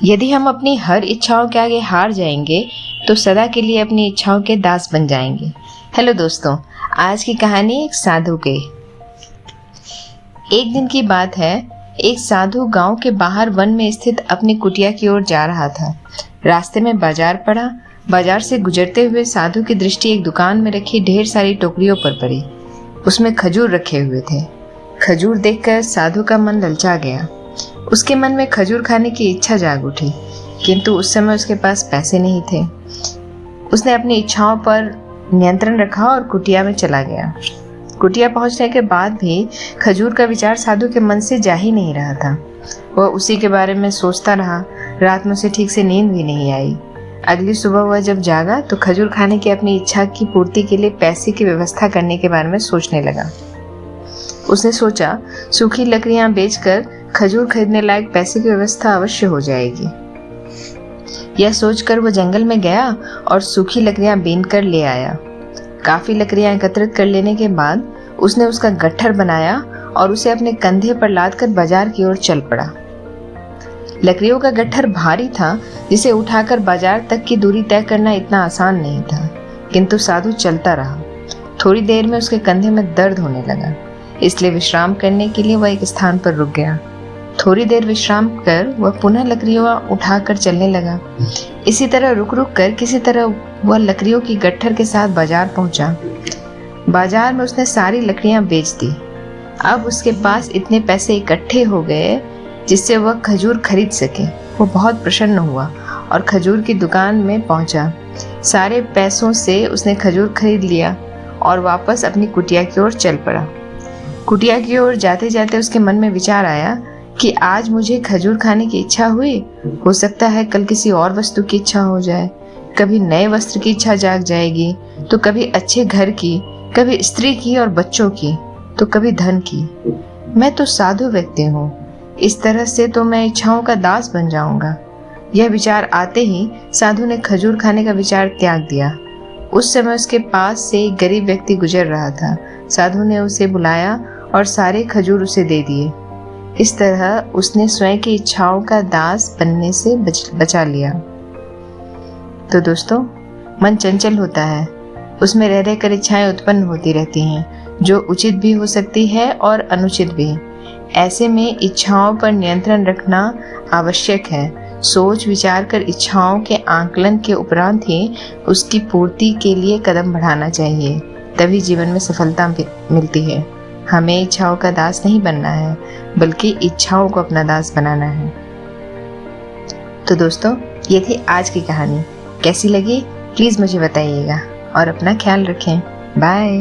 यदि हम अपनी हर इच्छाओं के आगे हार जाएंगे तो सदा के लिए अपनी इच्छाओं के दास बन जाएंगे। हेलो दोस्तों, आज की कहानी एक साधु की। एक दिन की बात है, एक साधु गांव के बाहर वन में स्थित अपनी कुटिया की ओर जा रहा था। रास्ते में बाजार पड़ा। बाजार से गुजरते हुए साधु की दृष्टि एक दुकान में रखी ढेर सारी टोकरियों पर पड़ी। उसमें खजूर रखे हुए थे। खजूर देखकर साधु का मन ललचा गया। उसके मन में खजूर खाने की इच्छा जाग उठी, किंतु उस समय उसके पास पैसे नहीं थे। उसने अपनी इच्छाओं पर नियंत्रण रखा और कुटिया में चला गया। कुटिया पहुंचने के बाद भी खजूर का विचार साधु के मन से जा ही नहीं रहा था। वह उसी के बारे में सोचता रहा। रात में उसे ठीक से नींद भी नहीं आई। अगली सुबह वह जब जागा तो खजूर खाने की अपनी इच्छा की पूर्ति के लिए पैसे की व्यवस्था करने के बारे में सोचने लगा। उसने सोचा, सूखी लकड़ियां बेचकर खजूर खरीदने लायक पैसे की व्यवस्था अवश्य हो जाएगी। यह सोचकर वह जंगल में गया और सूखी लकड़ियां बीन कर ले आया। काफी लकड़ियां एकत्रित कर लेने के बाद उसने उसका गट्ठर बनाया और उसे अपने कंधे पर लादकर बाजार की ओर चल पड़ा। लकड़ियों का गट्ठर भारी था, जिसे उठाकर बाजार तक की दूरी तय करना इतना आसान नहीं था, किंतु साधु चलता रहा। थोड़ी देर में उसके कंधे में दर्द होने लगा, इसलिए विश्राम करने के लिए वह एक स्थान पर रुक गया। थोड़ी देर विश्राम कर वह पुनः लकड़ियां उठाकर चलने लगा। इसी तरह रुक रुक कर किसी तरह वह लकड़ियों की गट्ठर के साथ बाजार पहुंचा। बाजार में उसने सारी लकड़ियां बेच दी। अब उसके पास इतने पैसे इकट्ठे हो गए जिससे वह खजूर खरीद सके। वो बहुत प्रसन्न हुआ और खजूर की दुकान में पहुंचा। सारे पैसों से उसने खजूर खरीद लिया और वापस अपनी कुटिया की ओर चल पड़ा। कुटिया की ओर जाते जाते उसके मन में विचार आया कि आज मुझे खजूर खाने की इच्छा हुई, हो सकता है कल किसी और वस्तु की इच्छा हो जाए। कभी नए वस्त्र की इच्छा जाग जाएगी, तो कभी अच्छे घर की, कभी स्त्री की और बच्चों की, तो कभी धन की। मैं तो साधु व्यक्ति हूँ, इस तरह से तो मैं इच्छाओं का दास बन जाऊंगा। यह विचार आते ही साधु ने खजूर खाने का विचार त्याग दिया। उस समय उसके पास से एक गरीब व्यक्ति गुजर रहा था। साधु ने उसे बुलाया और सारे खजूर उसे दे दिए। इस तरह उसने स्वयं की इच्छाओं का दास बनने से बचा लिया। तो दोस्तों, मन चंचल होता है, उसमें रह रहकर इच्छाएं उत्पन्न होती रहती हैं, जो उचित भी हो सकती है और अनुचित भी। ऐसे में इच्छाओं पर नियंत्रण रखना आवश्यक है। सोच विचार कर इच्छाओं के आकलन के उपरांत ही उसकी पूर्ति के लिए कदम बढ़ाना चाहिए, तभी जीवन में सफलता मिलती है। हमें इच्छाओं का दास नहीं बनना है, बल्कि इच्छाओं को अपना दास बनाना है। तो दोस्तों, ये थी आज की कहानी। कैसी लगी प्लीज मुझे बताइएगा और अपना ख्याल रखें। बाय।